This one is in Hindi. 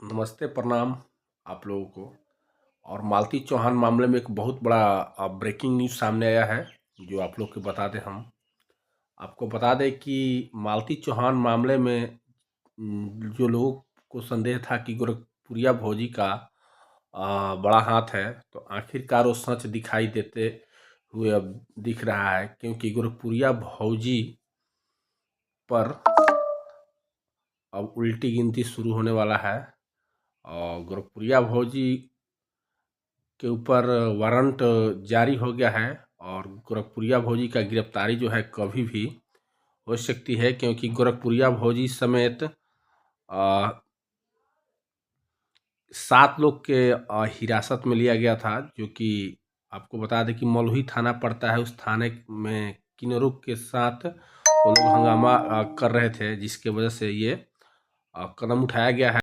नमस्ते, प्रणाम आप लोगों को। और मालती चौहान मामले में एक बहुत बड़ा ब्रेकिंग न्यूज़ सामने आया है, जो आप लोग को बता दें। हम आपको बता दें कि मालती चौहान मामले में जो लोगों को संदेह था कि गोरखपुरिया भौजी का बड़ा हाथ है, तो आखिरकार वो सच दिखाई देते हुए अब दिख रहा है, क्योंकि गोरखपुरिया भौजी पर अब उल्टी गिनती शुरू होने वाला है। और गोरखपुरिया भौजी के ऊपर वारंट जारी हो गया है, और गोरखपुरिया भौजी का गिरफ्तारी जो है कभी भी हो सकती है, क्योंकि गोरखपुरिया भौजी समेत 7 लोग के हिरासत में लिया गया था। जो कि आपको बता दें कि मलुही थाना पड़ता है, उस थाने में किन्नरों के साथ वो लोग हंगामा कर रहे थे, जिसके वजह से ये कदम उठाया गया है।